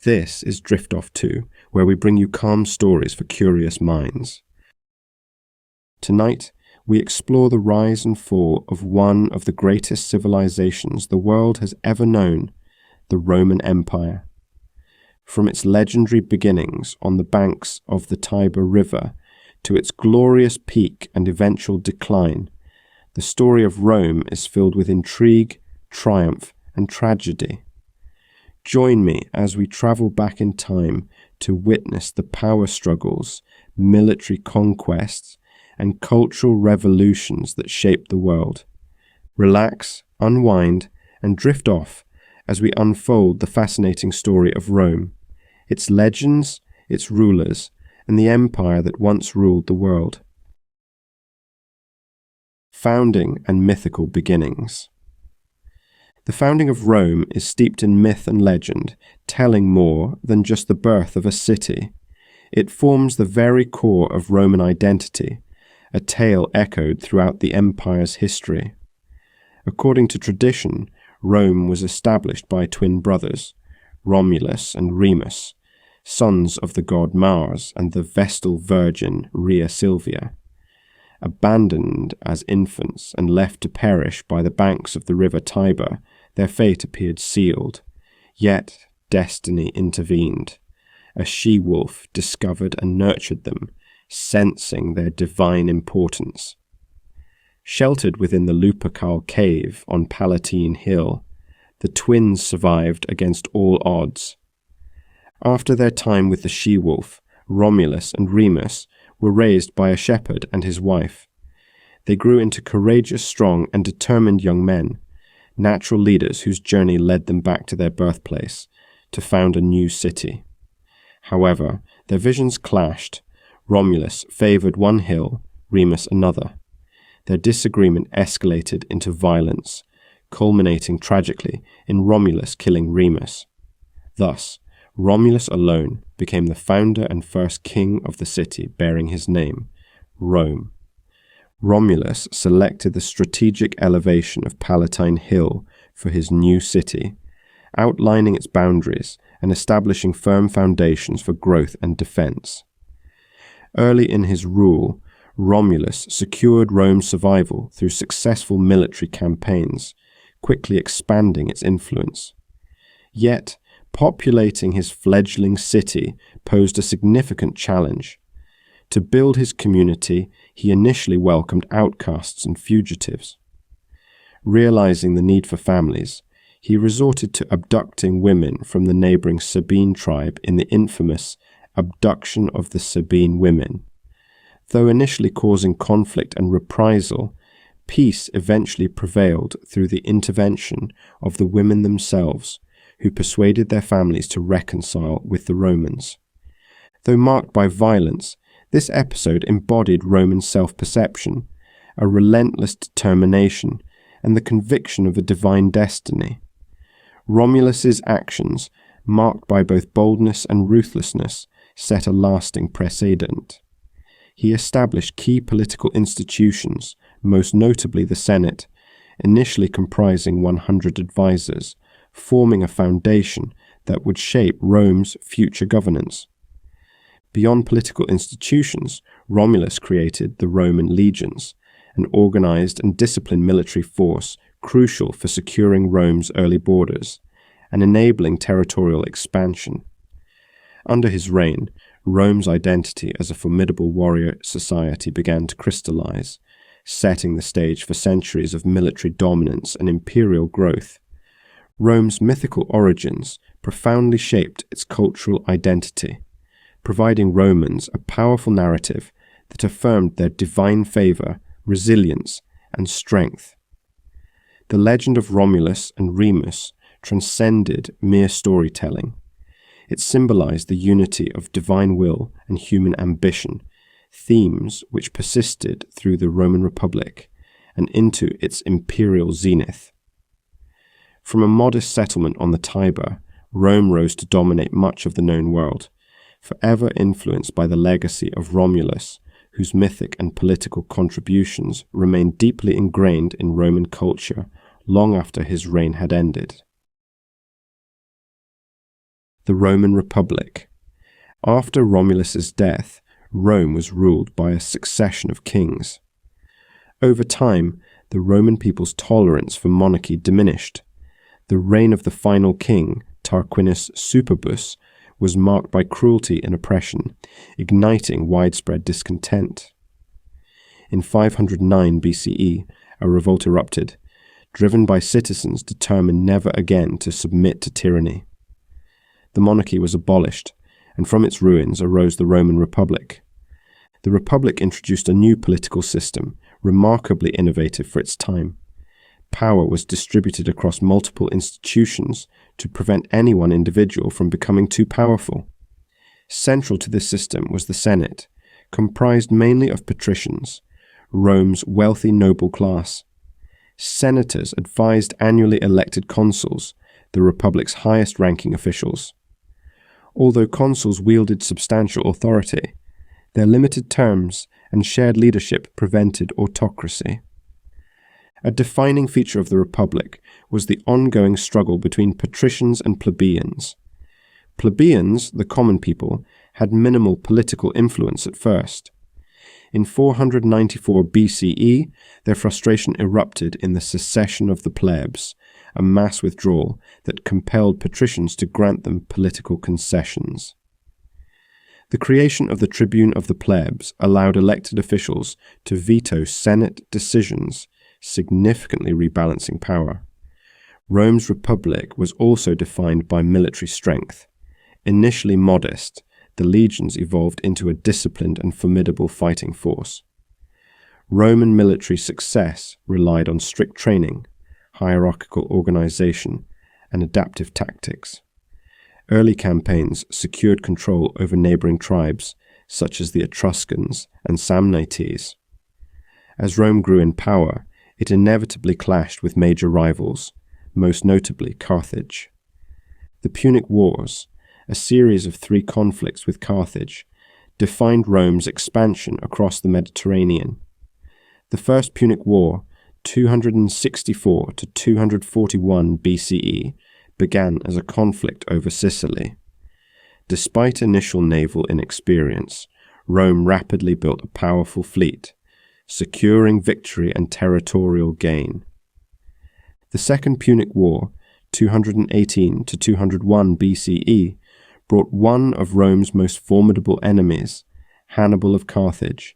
This is Drift Off 2, where we bring you calm stories for curious minds. Tonight, we explore the rise and fall of one of the greatest civilizations the world has ever known, the Roman Empire. From its legendary beginnings on the banks of the Tiber River to its glorious peak and eventual decline, the story of Rome is filled with intrigue, triumph, and tragedy. Join me as we travel back in time to witness the power struggles, military conquests, and cultural revolutions that shaped the world. Relax, unwind, and drift off as we unfold the fascinating story of Rome, its legends, its rulers, and the empire that once ruled the world. Founding and mythical beginnings. The founding of Rome is steeped in myth and legend, telling more than just the birth of a city. It forms the very core of Roman identity, a tale echoed throughout the empire's history. According to tradition, Rome was established by twin brothers, Romulus and Remus, sons of the god Mars and the Vestal Virgin Rhea Silvia. Abandoned as infants and left to perish by the banks of the river Tiber, their fate appeared sealed. Yet destiny intervened. A she-wolf discovered and nurtured them, sensing their divine importance. Sheltered within the Lupercal cave on Palatine Hill, the twins survived against all odds. After their time with the she-wolf, Romulus and Remus were raised by a shepherd and his wife. They grew into courageous, strong, and determined young men, natural leaders whose journey led them back to their birthplace, to found a new city. However, their visions clashed. Romulus favored one hill, Remus another. Their disagreement escalated into violence, culminating tragically in Romulus killing Remus. Thus, Romulus alone became the founder and first king of the city bearing his name, Rome. Romulus selected the strategic elevation of Palatine Hill for his new city, outlining its boundaries and establishing firm foundations for growth and defense. Early in his rule, Romulus secured Rome's survival through successful military campaigns, quickly expanding its influence. Yet, populating his fledgling city posed a significant challenge. To build his community, he initially welcomed outcasts and fugitives. Realizing the need for families, he resorted to abducting women from the neighboring Sabine tribe in the infamous abduction of the Sabine women. Though initially causing conflict and reprisal, peace eventually prevailed through the intervention of the women themselves, who persuaded their families to reconcile with the Romans. Though marked by violence, this episode embodied Roman self-perception, a relentless determination, and the conviction of a divine destiny. Romulus's actions, marked by both boldness and ruthlessness, set a lasting precedent. He established key political institutions, most notably the Senate, initially comprising 100 advisors, forming a foundation that would shape Rome's future governance. Beyond political institutions, Romulus created the Roman legions, an organized and disciplined military force crucial for securing Rome's early borders and enabling territorial expansion. Under his reign, Rome's identity as a formidable warrior society began to crystallize, setting the stage for centuries of military dominance and imperial growth. Rome's mythical origins profoundly shaped its cultural identity, providing Romans a powerful narrative that affirmed their divine favor, resilience, and strength. The legend of Romulus and Remus transcended mere storytelling. It symbolized the unity of divine will and human ambition, themes which persisted through the Roman Republic and into its imperial zenith. From a modest settlement on the Tiber, Rome rose to dominate much of the known world, forever influenced by the legacy of Romulus, whose mythic and political contributions remained deeply ingrained in Roman culture long after his reign had ended. The Roman Republic. After Romulus's death, Rome was ruled by a succession of kings. Over time, the Roman people's tolerance for monarchy diminished. The reign of the final king, Tarquinius Superbus, was marked by cruelty and oppression, igniting widespread discontent. In 509 BCE, a revolt erupted, driven by citizens determined never again to submit to tyranny. The monarchy was abolished, and from its ruins arose the Roman Republic. The Republic introduced a new political system, remarkably innovative for its time. Power was distributed across multiple institutions to prevent any one individual from becoming too powerful. Central to this system was the Senate, comprised mainly of patricians, Rome's wealthy noble class. Senators advised annually elected consuls, the Republic's highest-ranking officials. Although consuls wielded substantial authority, their limited terms and shared leadership prevented autocracy. A defining feature of the Republic was the ongoing struggle between patricians and plebeians. Plebeians, the common people, had minimal political influence at first. In 494 BCE, their frustration erupted in the secession of the plebs, a mass withdrawal that compelled patricians to grant them political concessions. The creation of the Tribune of the Plebs allowed elected officials to veto Senate decisions, significantly rebalancing power. Rome's republic was also defined by military strength. Initially modest, the legions evolved into a disciplined and formidable fighting force. Roman military success relied on strict training, hierarchical organization, and adaptive tactics. Early campaigns secured control over neighboring tribes, such as the Etruscans and Samnites. As Rome grew in power, it inevitably clashed with major rivals, most notably Carthage. The Punic Wars, a series of 3 conflicts with Carthage, defined Rome's expansion across the Mediterranean. The First Punic War, 264 to 241 BCE, began as a conflict over Sicily. Despite initial naval inexperience, Rome rapidly built a powerful fleet, securing victory and territorial gain. The Second Punic War, 218 to 201 BCE, brought one of Rome's most formidable enemies, Hannibal of Carthage.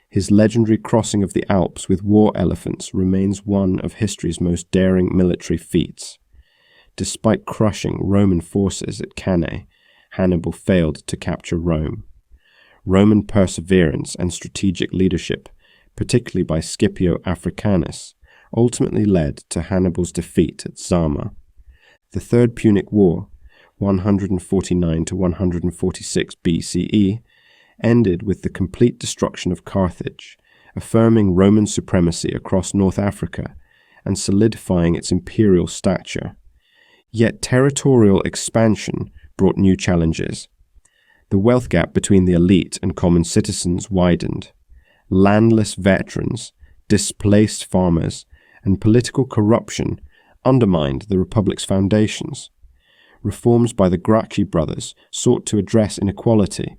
His legendary crossing of the Alps with war elephants remains one of history's most daring military feats. Despite crushing Roman forces at Cannae, Hannibal failed to capture Rome. Roman perseverance and strategic leadership, particularly by Scipio Africanus, ultimately led to Hannibal's defeat at Zama. The Third Punic War, 149 to 146 BCE, ended with the complete destruction of Carthage, affirming Roman supremacy across North Africa and solidifying its imperial stature. Yet territorial expansion brought new challenges. The wealth gap between the elite and common citizens widened. Landless veterans, displaced farmers, and political corruption undermined the Republic's foundations. Reforms by the Gracchi brothers sought to address inequality,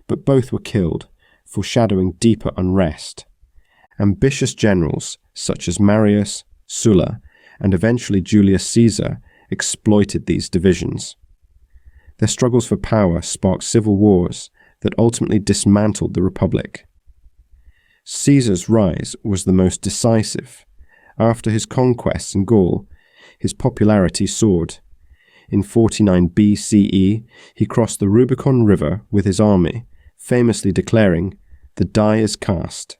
but both were killed, foreshadowing deeper unrest. Ambitious generals such as Marius, Sulla, and eventually Julius Caesar exploited these divisions. Their struggles for power sparked civil wars that ultimately dismantled the Republic. Caesar's rise was the most decisive. After his conquests in Gaul, his popularity soared. In 49 BCE, he crossed the Rubicon River with his army, famously declaring, "The die is cast."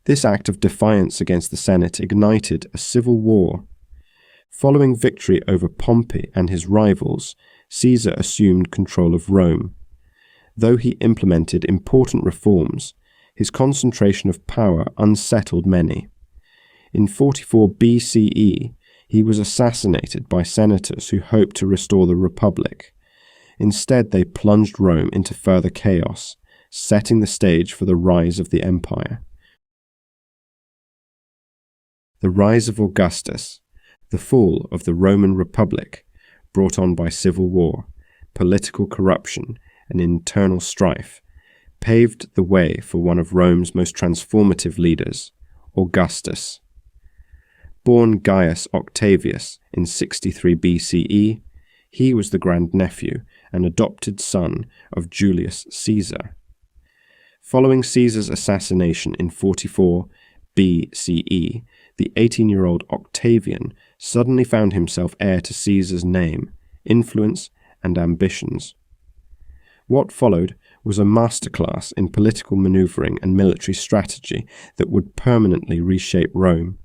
This act of defiance against the Senate ignited a civil war. Following victory over Pompey and his rivals, Caesar assumed control of Rome. Though he implemented important reforms, his concentration of power unsettled many. In 44 BCE, he was assassinated by senators who hoped to restore the Republic. Instead, they plunged Rome into further chaos, setting the stage for the rise of the empire. The Rise of Augustus, the fall of the Roman Republic, brought on by civil war, political corruption, and internal strife, paved the way for one of Rome's most transformative leaders, Augustus. Born Gaius Octavius in 63 BCE, he was the grandnephew and adopted son of Julius Caesar. Following Caesar's assassination in 44 BCE, the 18-year-old Octavian suddenly found himself heir to Caesar's name, influence, and ambitions. What followed was a masterclass in political maneuvering and military strategy that would permanently reshape Rome.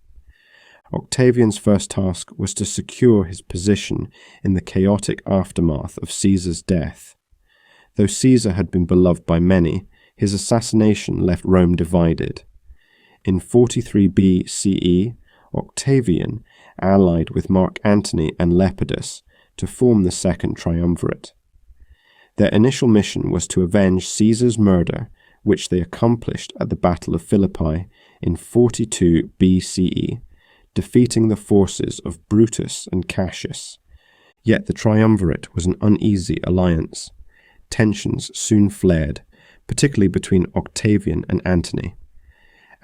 Octavian's first task was to secure his position in the chaotic aftermath of Caesar's death. Though Caesar had been beloved by many, his assassination left Rome divided. In 43 BCE, Octavian allied with Mark Antony and Lepidus to form the Second Triumvirate. Their initial mission was to avenge Caesar's murder, which they accomplished at the Battle of Philippi in 42 BCE, defeating the forces of Brutus and Cassius. Yet the triumvirate was an uneasy alliance. Tensions soon flared, particularly between Octavian and Antony.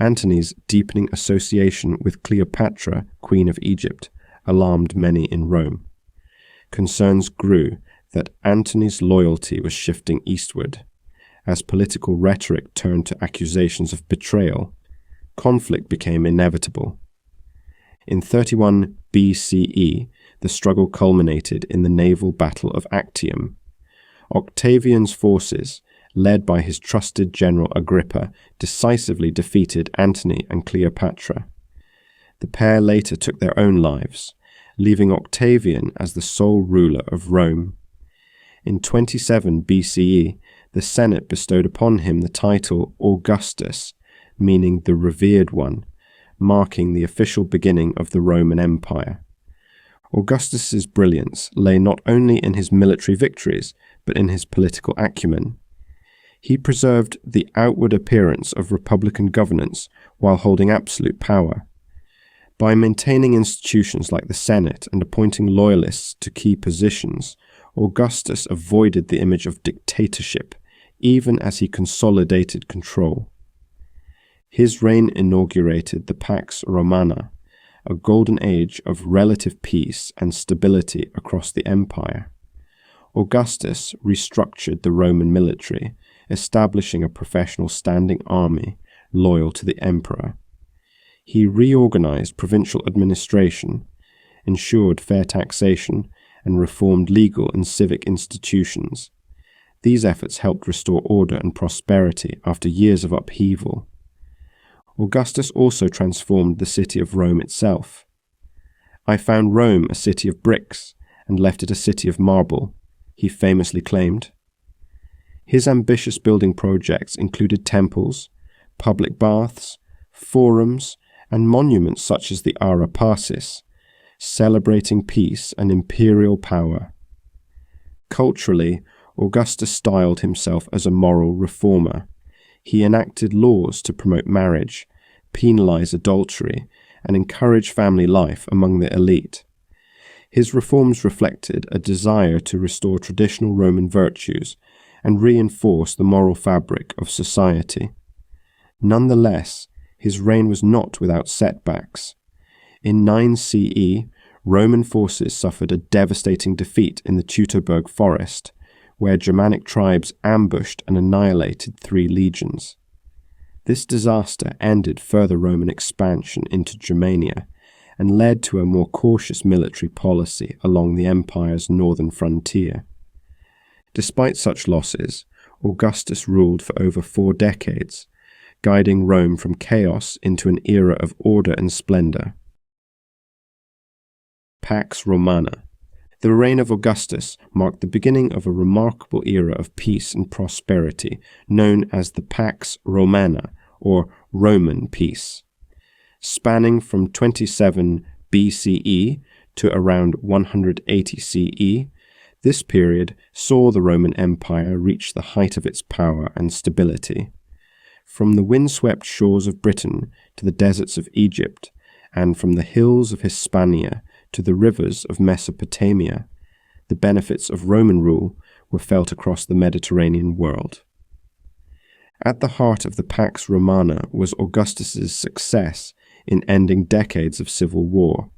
Antony's deepening association with Cleopatra, Queen of Egypt, alarmed many in Rome. Concerns grew that Antony's loyalty was shifting eastward. As political rhetoric turned to accusations of betrayal, conflict became inevitable. In 31 BCE, the struggle culminated in the naval Battle of Actium. Octavian's forces, led by his trusted general Agrippa, decisively defeated Antony and Cleopatra. The pair later took their own lives, leaving Octavian as the sole ruler of Rome. In 27 BCE, the Senate bestowed upon him the title Augustus, meaning the revered one, marking the official beginning of the Roman Empire. Augustus's brilliance lay not only in his military victories, but in his political acumen. He preserved the outward appearance of republican governance while holding absolute power. By maintaining institutions like the Senate and appointing loyalists to key positions, Augustus avoided the image of dictatorship, even as he consolidated control. His reign inaugurated the Pax Romana, a golden age of relative peace and stability across the empire. Augustus restructured the Roman military, establishing a professional standing army loyal to the emperor. He reorganized provincial administration, ensured fair taxation, and reformed legal and civic institutions. These efforts helped restore order and prosperity after years of upheaval. Augustus also transformed the city of Rome itself. "I found Rome a city of bricks and left it a city of marble," he famously claimed. His ambitious building projects included temples, public baths, forums, and monuments such as the Ara Pacis, celebrating peace and imperial power. Culturally, Augustus styled himself as a moral reformer. He enacted laws to promote marriage, penalize adultery, and encourage family life among the elite. His reforms reflected a desire to restore traditional Roman virtues and reinforce the moral fabric of society. Nonetheless, his reign was not without setbacks. In 9 CE, Roman forces suffered a devastating defeat in the Teutoburg forest, where Germanic tribes ambushed and annihilated 3 legions. This disaster ended further Roman expansion into Germania and led to a more cautious military policy along the empire's northern frontier. Despite such losses, Augustus ruled for over 4 decades, guiding Rome from chaos into an era of order and splendor. Pax Romana. The reign of Augustus marked the beginning of a remarkable era of peace and prosperity known as the Pax Romana, or Roman peace. Spanning from 27 BCE to around 180 CE, this period saw the Roman Empire reach the height of its power and stability. From the windswept shores of Britain to the deserts of Egypt, and from the hills of Hispania to the rivers of Mesopotamia, the benefits of Roman rule were felt across the Mediterranean world. At the heart of the Pax Romana was Augustus's success in ending decades of civil war.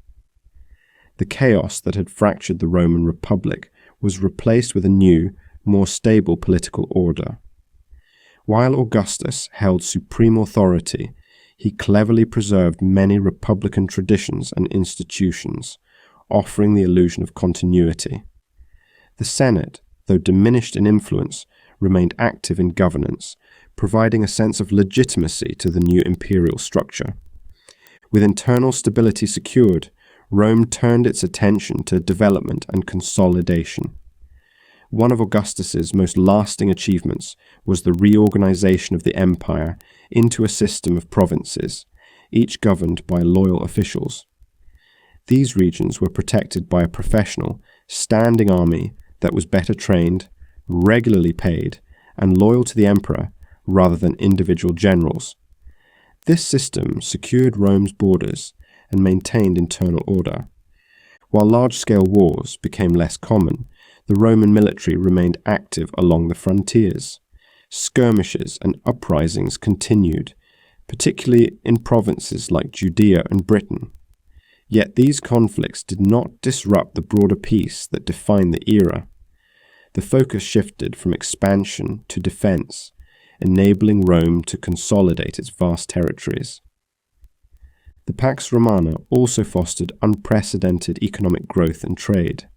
The chaos that had fractured the Roman Republic was replaced with a new, more stable political order. While Augustus held supreme authority, he cleverly preserved many republican traditions and institutions, offering the illusion of continuity. The Senate, though diminished in influence, remained active in governance, providing a sense of legitimacy to the new imperial structure. With internal stability secured, Rome turned its attention to development and consolidation. One of Augustus's most lasting achievements was the reorganization of the empire into a system of provinces, each governed by loyal officials. These regions were protected by a professional, standing army that was better trained, regularly paid, and loyal to the emperor rather than individual generals. This system secured Rome's borders and maintained internal order. While large-scale wars became less common, the Roman military remained active along the frontiers. Skirmishes and uprisings continued, particularly in provinces like Judea and Britain. Yet these conflicts did not disrupt the broader peace that defined the era. The focus shifted from expansion to defense, enabling Rome to consolidate its vast territories. The Pax Romana also fostered unprecedented economic growth and trade.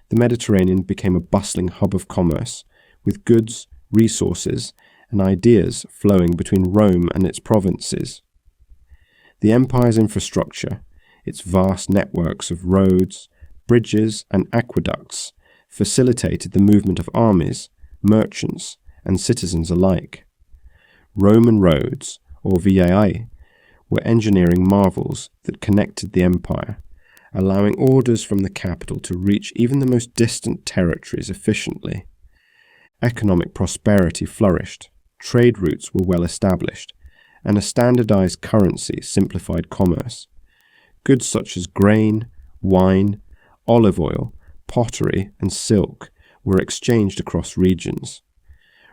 The Mediterranean became a bustling hub of commerce, with goods, resources, and ideas flowing between Rome and its provinces. The empire's infrastructure, its vast networks of roads, bridges, and aqueducts, facilitated the movement of armies, merchants, and citizens alike. Roman roads, or viae, were engineering marvels that connected the empire, allowing orders from the capital to reach even the most distant territories efficiently. Economic prosperity flourished, trade routes were well established, and a standardized currency simplified commerce. Goods such as grain, wine, olive oil, pottery, and silk were exchanged across regions.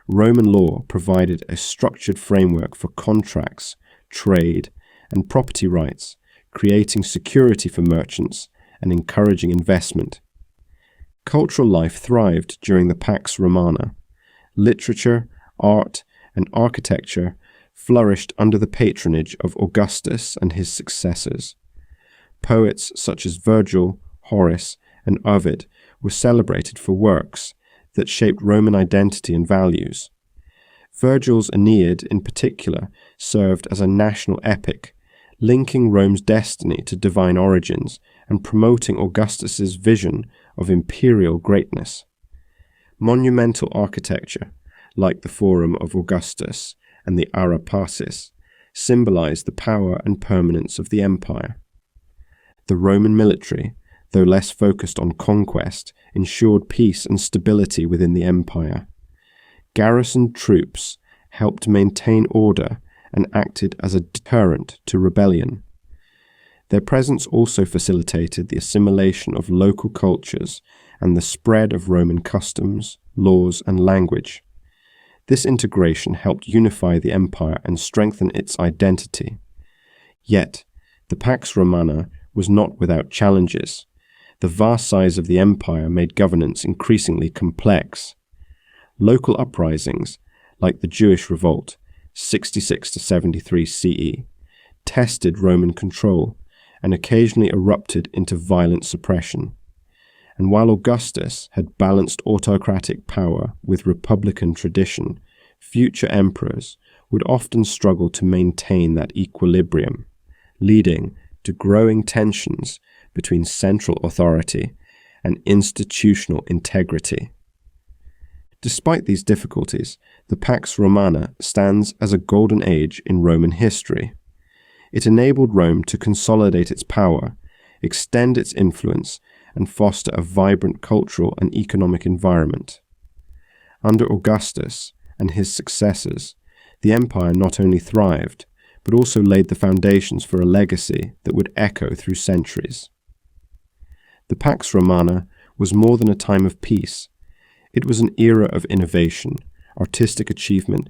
Roman law provided a structured framework for contracts, trade, and property rights, creating security for merchants and encouraging investment. Cultural life thrived during the Pax Romana. Literature, art, and architecture flourished under the patronage of Augustus and his successors. Poets such as Virgil, Horace, and Ovid were celebrated for works that shaped Roman identity and values. Virgil's Aeneid, in particular, served as a national epic, linking Rome's destiny to divine origins and promoting Augustus's vision of imperial greatness. Monumental architecture, like the Forum of Augustus and the Ara Pacis, symbolized the power and permanence of the empire. The Roman military, though less focused on conquest, ensured peace and stability within the empire. Garrisoned troops helped maintain order and acted as a deterrent to rebellion. Their presence also facilitated the assimilation of local cultures and the spread of Roman customs, laws, and language. This integration helped unify the empire and strengthen its identity. Yet, the Pax Romana was not without challenges. The vast size of the empire made governance increasingly complex. Local uprisings, like the Jewish Revolt, 66 to 73 CE, tested Roman control and occasionally erupted into violent suppression. And while Augustus had balanced autocratic power with republican tradition, future emperors would often struggle to maintain that equilibrium, leading to growing tensions between central authority and institutional integrity. Despite these difficulties, the Pax Romana stands as a golden age in Roman history. It enabled Rome to consolidate its power, extend its influence, and foster a vibrant cultural and economic environment. Under Augustus and his successors, the empire not only thrived, but also laid the foundations for a legacy that would echo through centuries. The Pax Romana was more than a time of peace. It was an era of innovation, artistic achievement,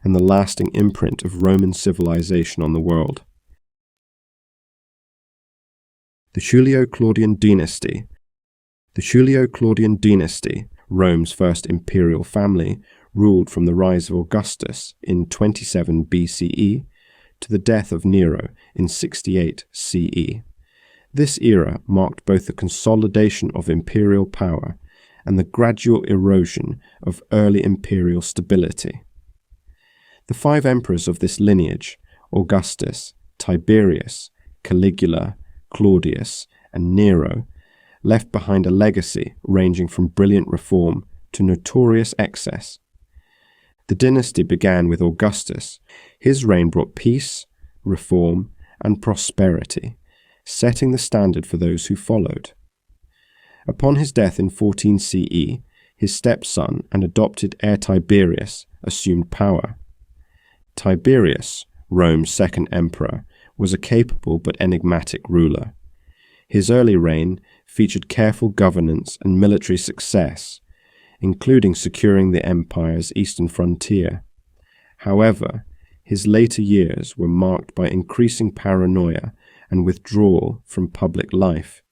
and the lasting imprint of Roman civilization on the world. The Julio-Claudian Dynasty. The Julio-Claudian Dynasty, Rome's first imperial family, ruled from the rise of Augustus in 27 BCE to the death of Nero in 68 CE. This era marked both the consolidation of imperial power and the gradual erosion of early imperial stability. The 5 emperors of this lineage, Augustus, Tiberius, Caligula, Claudius, and Nero, left behind a legacy ranging from brilliant reform to notorious excess. The dynasty began with Augustus. His reign brought peace, reform, and prosperity, setting the standard for those who followed. Upon his death in 14 CE, his stepson and adopted heir Tiberius assumed power. Tiberius, Rome's second emperor, was a capable but enigmatic ruler. His early reign featured careful governance and military success, including securing the empire's eastern frontier. However, his later years were marked by increasing paranoia and withdrawal from public life.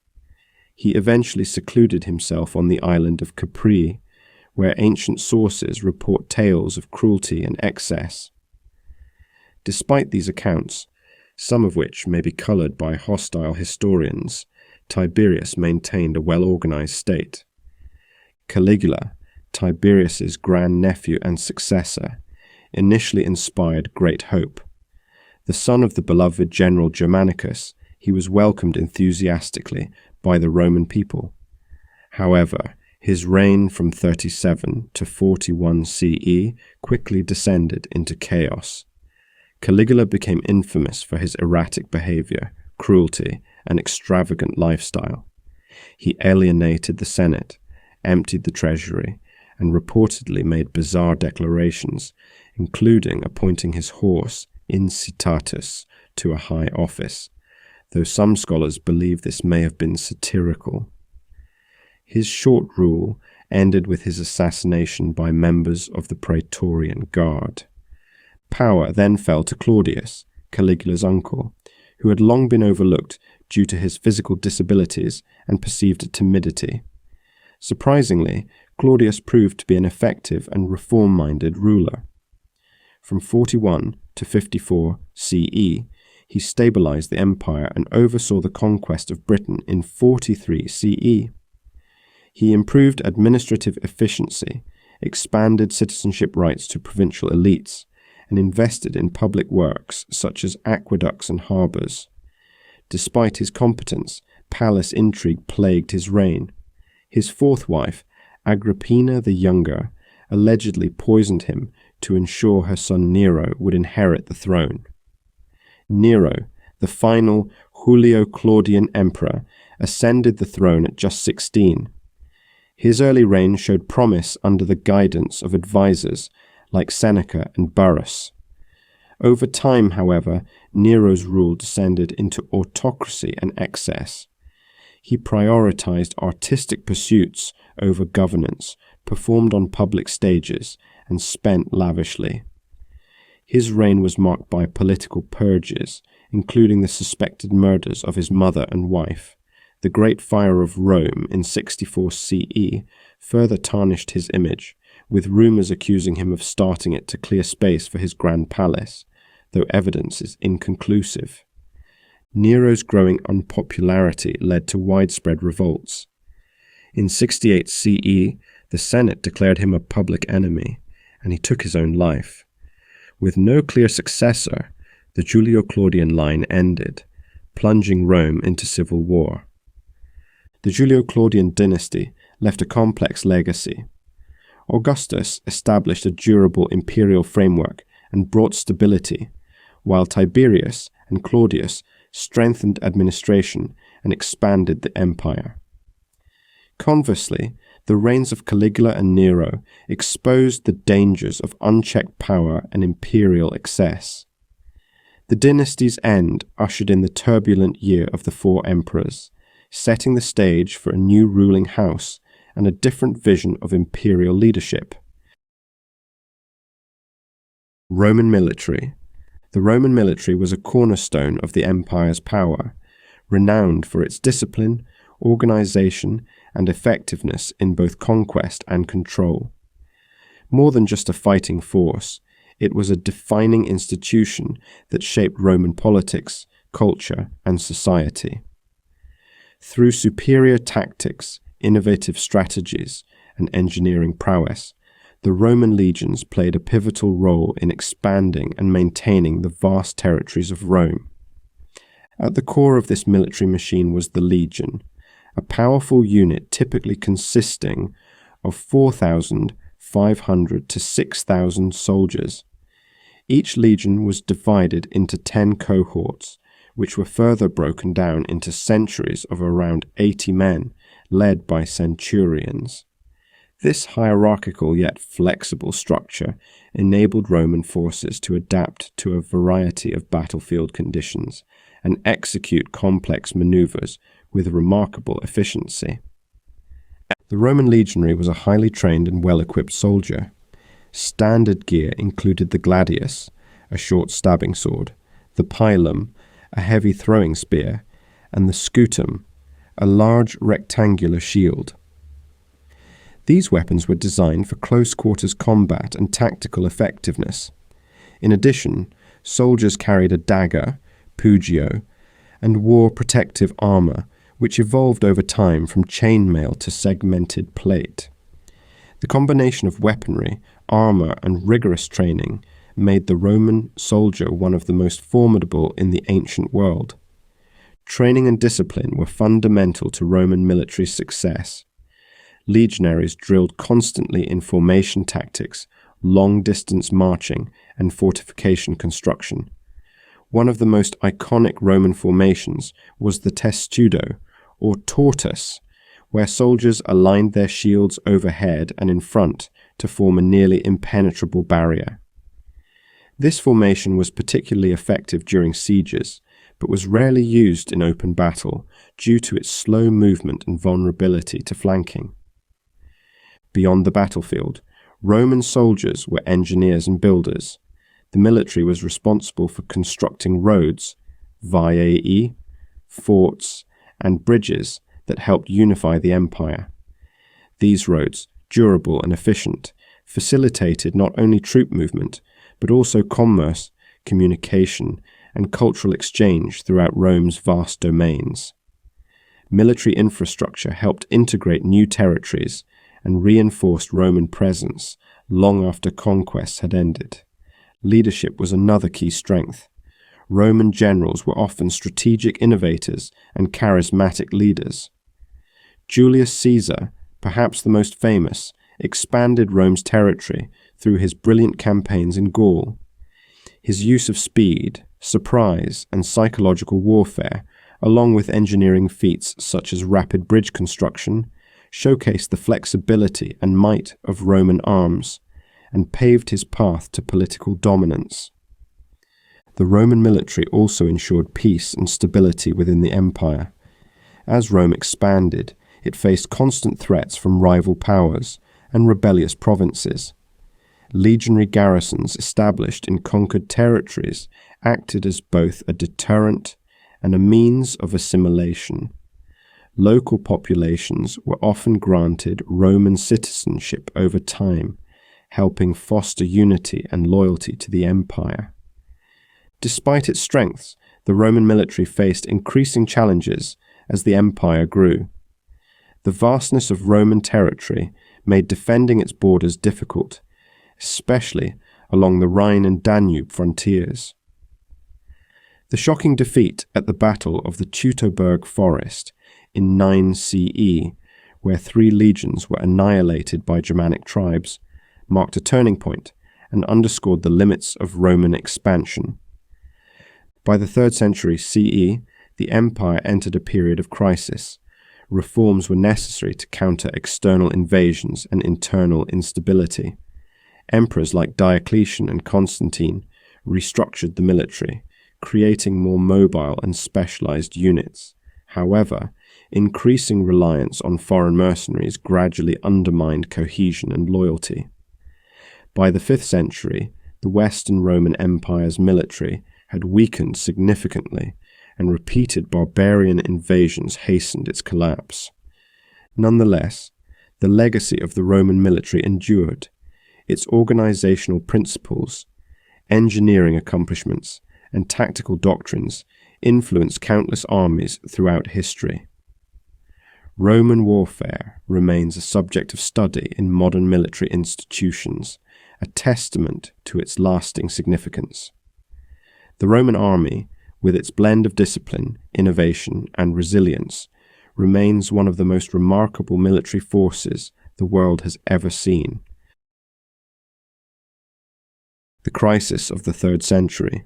He eventually secluded himself on the island of Capri, where ancient sources report tales of cruelty and excess. Despite these accounts, some of which may be colored by hostile historians, Tiberius maintained a well-organized state. Caligula, Tiberius's grandnephew and successor, initially inspired great hope. The son of the beloved general Germanicus, he was welcomed enthusiastically by the Roman people. However, his reign from 37 to 41 CE quickly descended into chaos. Caligula became infamous for his erratic behavior, cruelty, and extravagant lifestyle. He alienated the Senate, emptied the treasury, and reportedly made bizarre declarations, including appointing his horse, Incitatus, to a high office, though some scholars believe this may have been satirical. His short rule ended with his assassination by members of the Praetorian Guard. Power then fell to Claudius, Caligula's uncle, who had long been overlooked due to his physical disabilities and perceived timidity. Surprisingly, Claudius proved to be an effective and reform-minded ruler. From 41 to 54 CE, he stabilized the empire and oversaw the conquest of Britain in 43 CE. He improved administrative efficiency, expanded citizenship rights to provincial elites, and invested in public works such as aqueducts and harbors. Despite his competence, palace intrigue plagued his reign. His fourth wife, Agrippina the Younger, allegedly poisoned him to ensure her son Nero would inherit the throne. Nero, the final Julio-Claudian emperor, ascended the throne at just 16. His early reign showed promise under the guidance of advisors like Seneca and Burrus. Over time, however, Nero's rule descended into autocracy and excess. He prioritized artistic pursuits over governance, performed on public stages, and spent lavishly. His reign was marked by political purges, including the suspected murders of his mother and wife. The Great Fire of Rome in 64 CE further tarnished his image, with rumors accusing him of starting it to clear space for his grand palace, though evidence is inconclusive. Nero's growing unpopularity led to widespread revolts. In 68 CE, the Senate declared him a public enemy, and he took his own life. With no clear successor, the Julio-Claudian line ended, plunging Rome into civil war. The Julio-Claudian dynasty left a complex legacy. Augustus established a durable imperial framework and brought stability, while Tiberius and Claudius strengthened administration and expanded the empire. Conversely, the reigns of Caligula and Nero exposed the dangers of unchecked power and imperial excess. The dynasty's end ushered in the turbulent year of the 4 emperors, setting the stage for a new ruling house and a different vision of imperial leadership. Roman military. The Roman military was a cornerstone of the empire's power, renowned for its discipline, organization, and effectiveness in both conquest and control. More than just a fighting force, it was a defining institution that shaped Roman politics, culture, and society. Through superior tactics, innovative strategies, and engineering prowess, the Roman legions played a pivotal role in expanding and maintaining the vast territories of Rome. At the core of this military machine was the legion, a powerful unit typically consisting of 4,500 to 6,000 soldiers. Each legion was divided into 10 cohorts, which were further broken down into centuries of around 80 men, led by centurions. This hierarchical yet flexible structure enabled Roman forces to adapt to a variety of battlefield conditions and execute complex maneuvers with remarkable efficiency. The Roman legionary was a highly trained and well-equipped soldier. Standard gear included the gladius, a short stabbing sword, the pilum, a heavy throwing spear, and the scutum, a large rectangular shield. These weapons were designed for close-quarters combat and tactical effectiveness. In addition, soldiers carried a dagger, pugio, and wore protective armor, which evolved over time from chainmail to segmented plate. The combination of weaponry, armor, and rigorous training made the Roman soldier one of the most formidable in the ancient world. Training and discipline were fundamental to Roman military success. Legionaries drilled constantly in formation tactics, long-distance marching, and fortification construction. One of the most iconic Roman formations was the testudo, or tortoise, where soldiers aligned their shields overhead and in front to form a nearly impenetrable barrier. This formation was particularly effective during sieges, but was rarely used in open battle due to its slow movement and vulnerability to flanking. Beyond the battlefield, Roman soldiers were engineers and builders. The military was responsible for constructing roads, viae, forts, and bridges that helped unify the empire. These roads, durable and efficient, facilitated not only troop movement, but also commerce, communication, and cultural exchange throughout Rome's vast domains. Military infrastructure helped integrate new territories and reinforced Roman presence long after conquests had ended. Leadership was another key strength. Roman generals were often strategic innovators and charismatic leaders. Julius Caesar, perhaps the most famous, expanded Rome's territory through his brilliant campaigns in Gaul. His use of speed, surprise, and psychological warfare, along with engineering feats such as rapid bridge construction, showcased the flexibility and might of Roman arms and paved his path to political dominance. The Roman military also ensured peace and stability within the empire. As Rome expanded, it faced constant threats from rival powers and rebellious provinces. Legionary garrisons established in conquered territories acted as both a deterrent and a means of assimilation. Local populations were often granted Roman citizenship over time, helping foster unity and loyalty to the empire. Despite its strengths, the Roman military faced increasing challenges as the empire grew. The vastness of Roman territory made defending its borders difficult, especially along the Rhine and Danube frontiers. The shocking defeat at the Battle of the Teutoburg Forest in 9 CE, where 3 legions were annihilated by Germanic tribes, marked a turning point and underscored the limits of Roman expansion. By the 3rd century CE, the empire entered a period of crisis. Reforms were necessary to counter external invasions and internal instability. Emperors like Diocletian and Constantine restructured the military, creating more mobile and specialized units. However, increasing reliance on foreign mercenaries gradually undermined cohesion and loyalty. By the 5th century, the Western Roman Empire's military had weakened significantly, and repeated barbarian invasions hastened its collapse. Nonetheless, the legacy of the Roman military endured. Its organizational principles, engineering accomplishments, and tactical doctrines influenced countless armies throughout history. Roman warfare remains a subject of study in modern military institutions, a testament to its lasting significance. The Roman army, with its blend of discipline, innovation, and resilience, remains one of the most remarkable military forces the world has ever seen. The crisis of the 3rd century.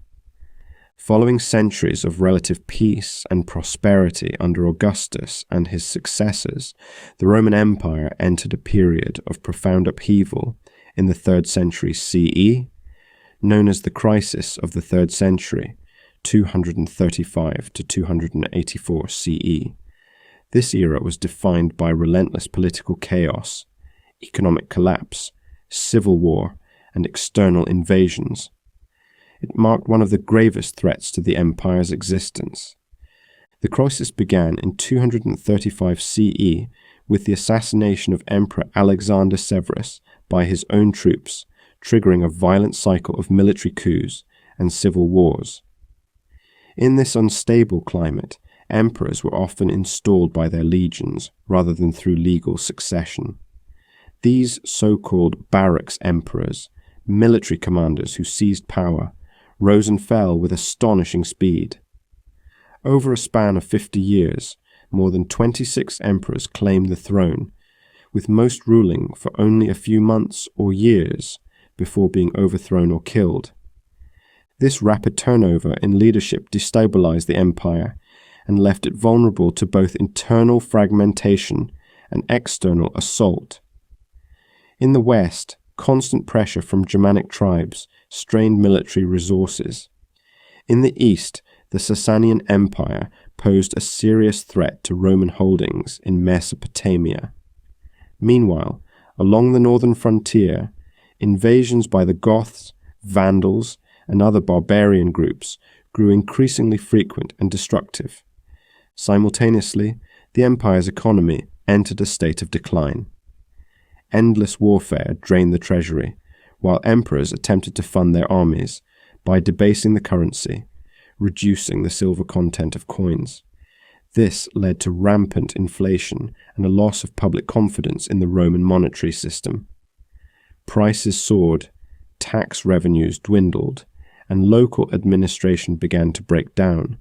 Following centuries of relative peace and prosperity under Augustus and his successors, the Roman Empire entered a period of profound upheaval in the 3rd century CE, known as the crisis of the 3rd century, 235 to 284 CE. This era was defined by relentless political chaos, economic collapse, civil war, and external invasions. It marked one of the gravest threats to the empire's existence. The crisis began in 235 CE with the assassination of Emperor Alexander Severus by his own troops, triggering a violent cycle of military coups and civil wars. In this unstable climate, emperors were often installed by their legions rather than through legal succession. These so-called barracks emperors, military commanders who seized power, rose and fell with astonishing speed. Over a span of 50 years, more than 26 emperors claimed the throne, with most ruling for only a few months or years before being overthrown or killed. This rapid turnover in leadership destabilized the empire and left it vulnerable to both internal fragmentation and external assault. In the West, constant pressure from Germanic tribes strained military resources. In the East, the Sasanian Empire posed a serious threat to Roman holdings in Mesopotamia. Meanwhile, along the northern frontier, invasions by the Goths, Vandals, and other barbarian groups grew increasingly frequent and destructive. Simultaneously, the empire's economy entered a state of decline. Endless warfare drained the treasury, while emperors attempted to fund their armies by debasing the currency, reducing the silver content of coins. This led to rampant inflation and a loss of public confidence in the Roman monetary system. Prices soared, tax revenues dwindled, and local administration began to break down,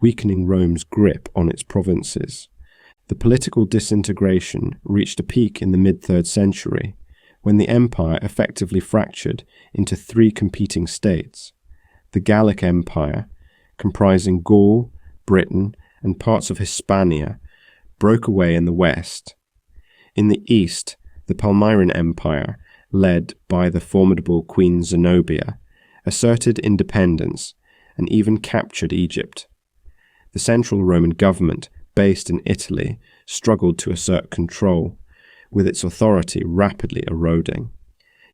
weakening Rome's grip on its provinces. The political disintegration reached a peak in the mid-3rd century, when the empire effectively fractured into 3 competing states. The Gallic Empire, comprising Gaul, Britain, and parts of Hispania, broke away in the west. In the east, the Palmyrene Empire, led by the formidable Queen Zenobia, asserted independence and even captured Egypt. The central Roman government, based in Italy, struggled to assert control, with its authority rapidly eroding.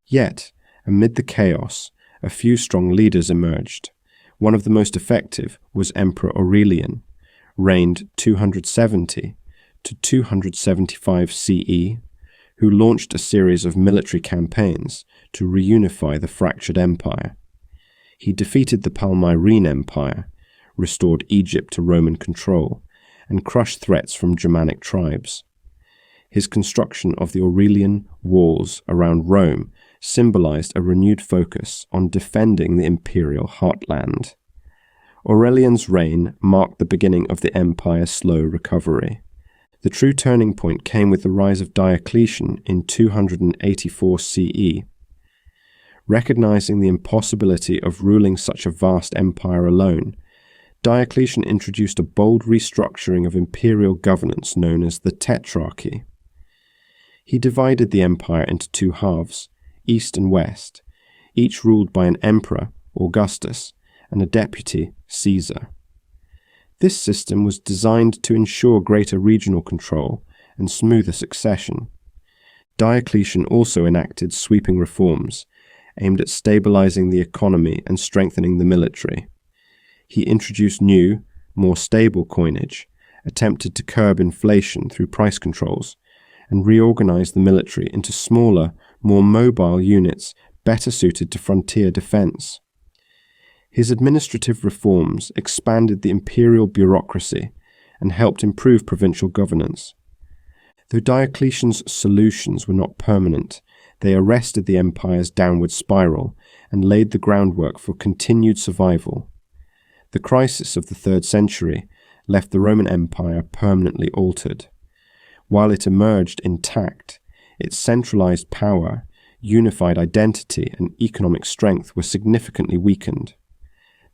Yet, amid the chaos, a few strong leaders emerged. One of the most effective was Emperor Aurelian, reigned 270 to 275 CE, who launched a series of military campaigns to reunify the fractured empire. He defeated the Palmyrene Empire, restored Egypt to Roman control, and crushed threats from Germanic tribes. His construction of the Aurelian walls around Rome symbolized a renewed focus on defending the imperial heartland. Aurelian's reign marked the beginning of the empire's slow recovery. The true turning point came with the rise of Diocletian in 284 CE. Recognizing the impossibility of ruling such a vast empire alone, Diocletian introduced a bold restructuring of imperial governance known as the Tetrarchy. He divided the empire into 2 halves, east and west, each ruled by an emperor, Augustus, and a deputy, Caesar. This system was designed to ensure greater regional control and smoother succession. Diocletian also enacted sweeping reforms aimed at stabilizing the economy and strengthening the military. He introduced new, more stable coinage, attempted to curb inflation through price controls, and reorganized the military into smaller, more mobile units better suited to frontier defense. His administrative reforms expanded the imperial bureaucracy and helped improve provincial governance. Though Diocletian's solutions were not permanent, they arrested the empire's downward spiral and laid the groundwork for continued survival. The crisis of the 3rd century left the Roman Empire permanently altered. While it emerged intact, its centralized power, unified identity, and economic strength were significantly weakened.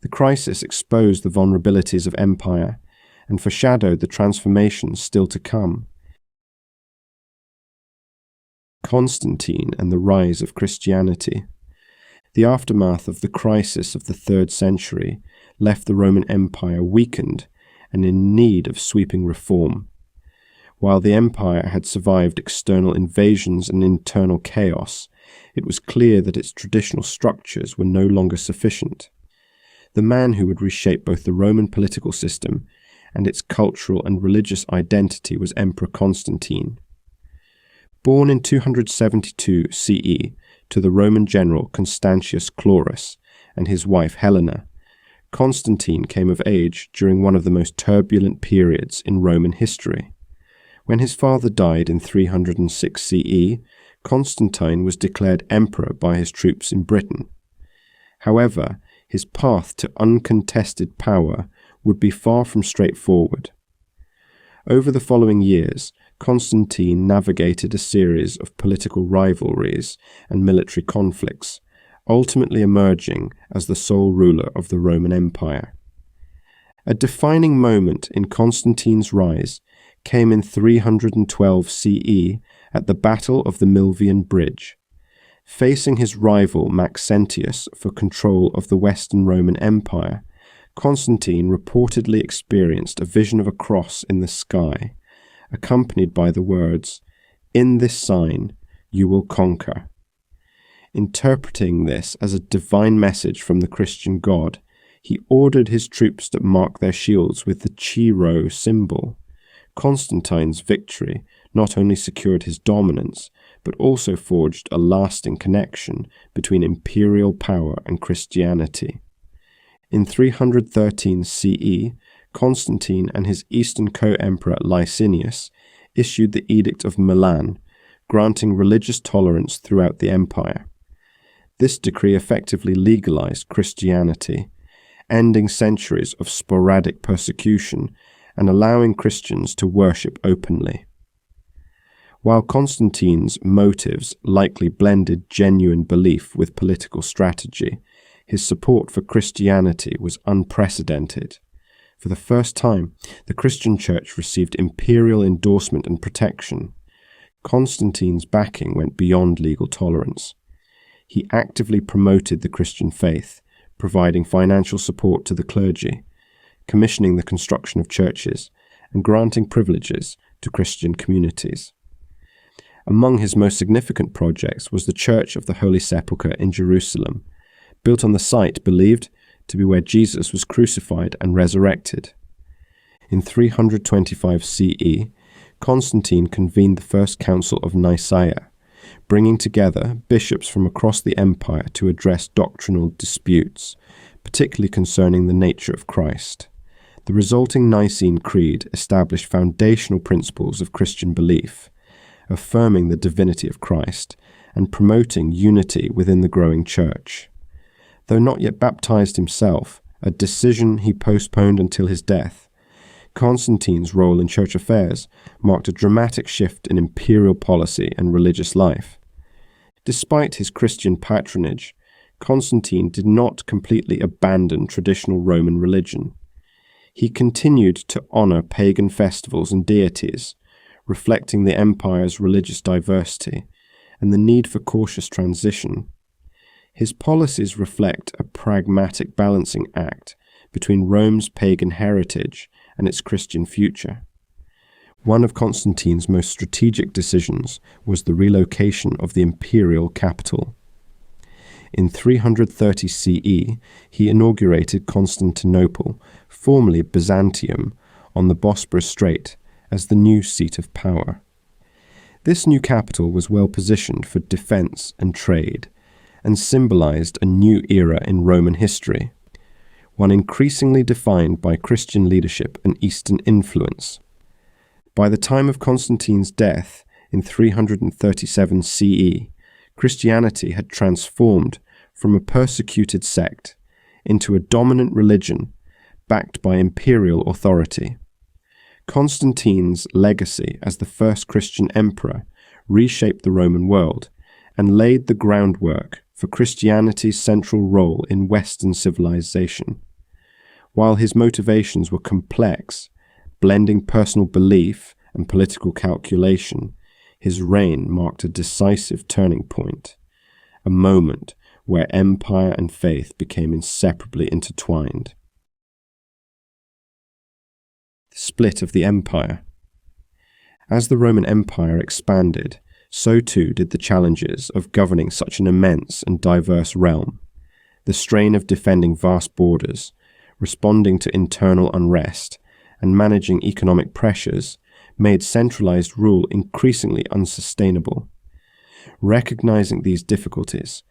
The crisis exposed the vulnerabilities of empire and foreshadowed the transformations still to come. Constantine and the rise of Christianity. The aftermath of the crisis of the 3rd century left the Roman Empire weakened and in need of sweeping reform. While the empire had survived external invasions and internal chaos, it was clear that its traditional structures were no longer sufficient. The man who would reshape both the Roman political system and its cultural and religious identity was Emperor Constantine. Born in 272 CE to the Roman general Constantius Chlorus and his wife Helena, Constantine came of age during one of the most turbulent periods in Roman history. When his father died in 306 CE, Constantine was declared emperor by his troops in Britain. However, his path to uncontested power would be far from straightforward. Over the following years, Constantine navigated a series of political rivalries and military conflicts, ultimately emerging as the sole ruler of the Roman Empire. A defining moment in Constantine's rise came in 312 CE at the Battle of the Milvian Bridge. Facing his rival Maxentius for control of the Western Roman Empire, Constantine reportedly experienced a vision of a cross in the sky, accompanied by the words, "In this sign you will conquer." Interpreting this as a divine message from the Christian God, he ordered his troops to mark their shields with the Chi-Rho symbol. Constantine's victory not only secured his dominance, but also forged a lasting connection between imperial power and Christianity. In 313 CE, Constantine and his eastern co-emperor Licinius issued the Edict of Milan, granting religious tolerance throughout the empire. This decree effectively legalized Christianity, ending centuries of sporadic persecution and allowing Christians to worship openly. While Constantine's motives likely blended genuine belief with political strategy, his support for Christianity was unprecedented. For the first time, the Christian Church received imperial endorsement and protection. Constantine's backing went beyond legal tolerance. He actively promoted the Christian faith, providing financial support to the clergy, commissioning the construction of churches, and granting privileges to Christian communities. Among his most significant projects was the Church of the Holy Sepulchre in Jerusalem, built on the site believed to be where Jesus was crucified and resurrected. In 325 CE, Constantine convened the First Council of Nicaea, bringing together bishops from across the empire to address doctrinal disputes, particularly concerning the nature of Christ. The resulting Nicene Creed established foundational principles of Christian belief, affirming the divinity of Christ and promoting unity within the growing church. Though not yet baptized himself, a decision he postponed until his death, Constantine's role in church affairs marked a dramatic shift in imperial policy and religious life. Despite his Christian patronage, Constantine did not completely abandon traditional Roman religion. He continued to honor pagan festivals and deities, reflecting the empire's religious diversity and the need for cautious transition. His policies reflect a pragmatic balancing act between Rome's pagan heritage and its Christian future. One of Constantine's most strategic decisions was the relocation of the imperial capital. In 330 CE, he inaugurated Constantinople, formerly Byzantium, on the Bosporus Strait, as the new seat of power. This new capital was well positioned for defense and trade, and symbolized a new era in Roman history, one increasingly defined by Christian leadership and Eastern influence. By the time of Constantine's death in 337 CE, Christianity had transformed from a persecuted sect into a dominant religion backed by imperial authority. Constantine's legacy as the first Christian emperor reshaped the Roman world and laid the groundwork for Christianity's central role in Western civilization. While his motivations were complex, blending personal belief and political calculation, his reign marked a decisive turning point, a moment where empire and faith became inseparably intertwined. The split of the empire. As the Roman Empire expanded, so too did the challenges of governing such an immense and diverse realm. The strain of defending vast borders, responding to internal unrest, and managing economic pressures made centralized rule increasingly unsustainable. Recognizing these difficulties,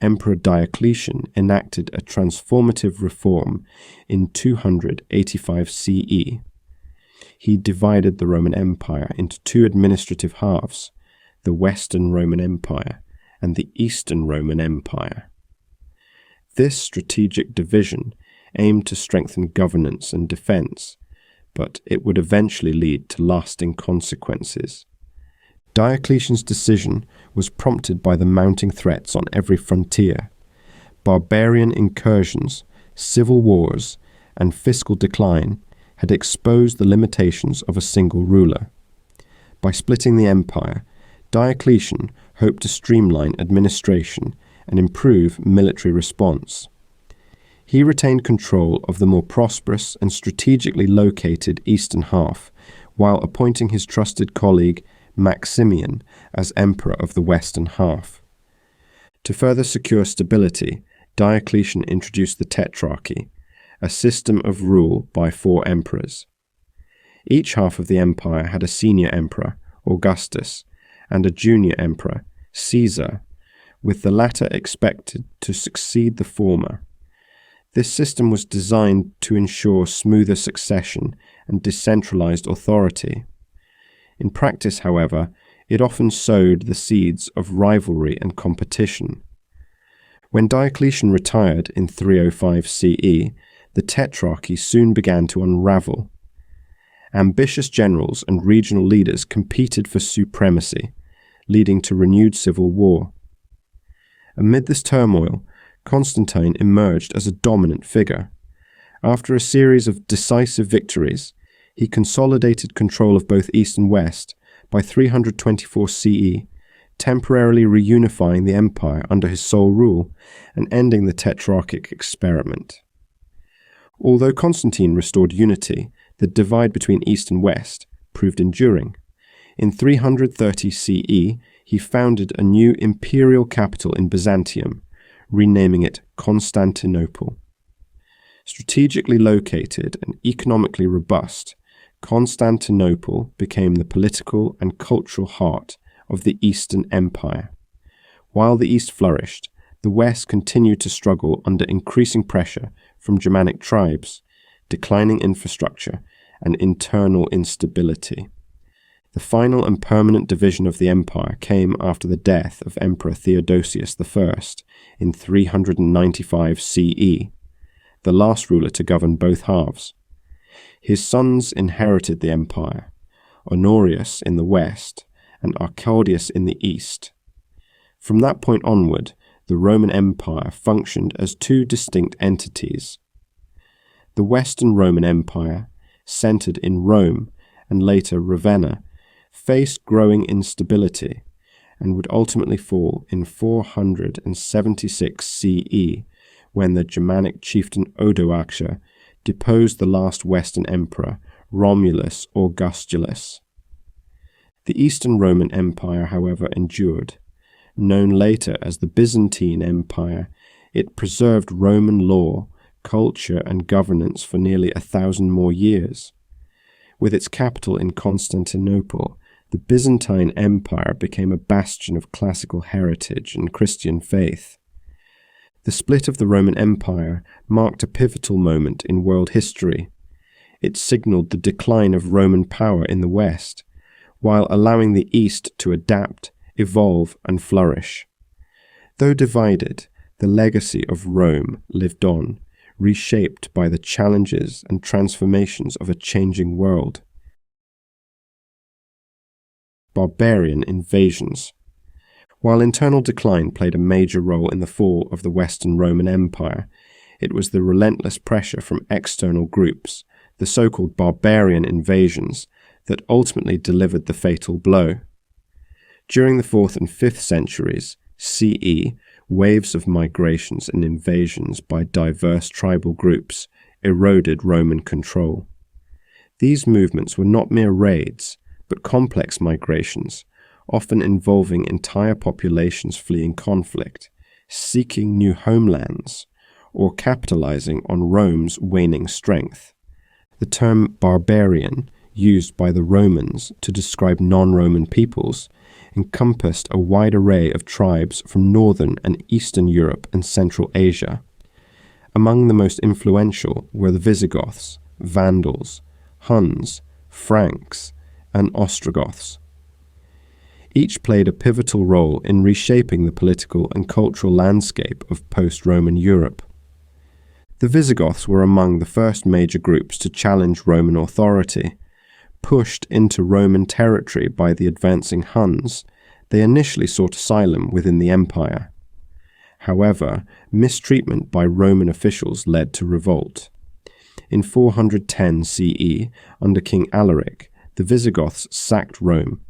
Emperor Diocletian enacted a transformative reform in 285 CE. He divided the Roman Empire into two administrative halves, the Western Roman Empire and the Eastern Roman Empire. This strategic division aimed to strengthen governance and defense, but it would eventually lead to lasting consequences. Diocletian's decision was prompted by the mounting threats on every frontier. Barbarian incursions, civil wars, and fiscal decline had exposed the limitations of a single ruler. By splitting the empire, Diocletian hoped to streamline administration and improve military response. He retained control of the more prosperous and strategically located eastern half, while appointing his trusted colleague Maximian as emperor of the western half. To further secure stability, Diocletian introduced the Tetrarchy, a system of rule by 4 emperors. Each half of the empire had a senior emperor, Augustus, and a junior emperor, Caesar, with the latter expected to succeed the former. This system was designed to ensure smoother succession and decentralized authority. In practice, however, it often sowed the seeds of rivalry and competition. When Diocletian retired in 305 CE, the Tetrarchy soon began to unravel. Ambitious generals and regional leaders competed for supremacy, leading to renewed civil war. Amid this turmoil, Constantine emerged as a dominant figure. After a series of decisive victories, he consolidated control of both East and West by 324 CE, temporarily reunifying the empire under his sole rule and ending the Tetrarchic experiment. Although Constantine restored unity, the divide between East and West proved enduring. In 330 CE, he founded a new imperial capital in Byzantium, renaming it Constantinople. Strategically located and economically robust, Constantinople became the political and cultural heart of the Eastern Empire. While the East flourished, the West continued to struggle under increasing pressure from Germanic tribes, declining infrastructure, and internal instability. The final and permanent division of the empire came after the death of Emperor Theodosius I in 395 CE, the last ruler to govern both halves. His sons inherited the empire, Honorius in the west and Arcadius in the east. From that point onward, the Roman Empire functioned as two distinct entities. The Western Roman Empire, centered in Rome and later Ravenna, faced growing instability and would ultimately fall in 476 CE when the Germanic chieftain Odoacer deposed the last Western emperor, Romulus or Augustulus. The Eastern Roman Empire, however, endured. Known later as the Byzantine Empire, it preserved Roman law, culture, and governance for nearly 1,000 more years. With its capital in Constantinople, the Byzantine Empire became a bastion of classical heritage and Christian faith. The split of the Roman Empire marked a pivotal moment in world history. It signaled the decline of Roman power in the West, while allowing the East to adapt, evolve, and flourish. Though divided, the legacy of Rome lived on, reshaped by the challenges and transformations of a changing world. Barbarian Invasions. While internal decline played a major role in the fall of the Western Roman Empire, it was the relentless pressure from external groups, the so-called Barbarian Invasions, that ultimately delivered the fatal blow. During the 4th and 5th centuries CE, waves of migrations and invasions by diverse tribal groups eroded Roman control. These movements were not mere raids, but complex migrations, often involving entire populations fleeing conflict, seeking new homelands, or capitalizing on Rome's waning strength. The term barbarian, used by the Romans to describe non-Roman peoples, encompassed a wide array of tribes from northern and eastern Europe and Central Asia. Among the most influential were the Visigoths, Vandals, Huns, Franks, and Ostrogoths. Each played a pivotal role in reshaping the political and cultural landscape of post-Roman Europe. The Visigoths were among the first major groups to challenge Roman authority. Pushed into Roman territory by the advancing Huns, they initially sought asylum within the empire. However, mistreatment by Roman officials led to revolt. In 410 CE, under King Alaric, the Visigoths sacked Rome,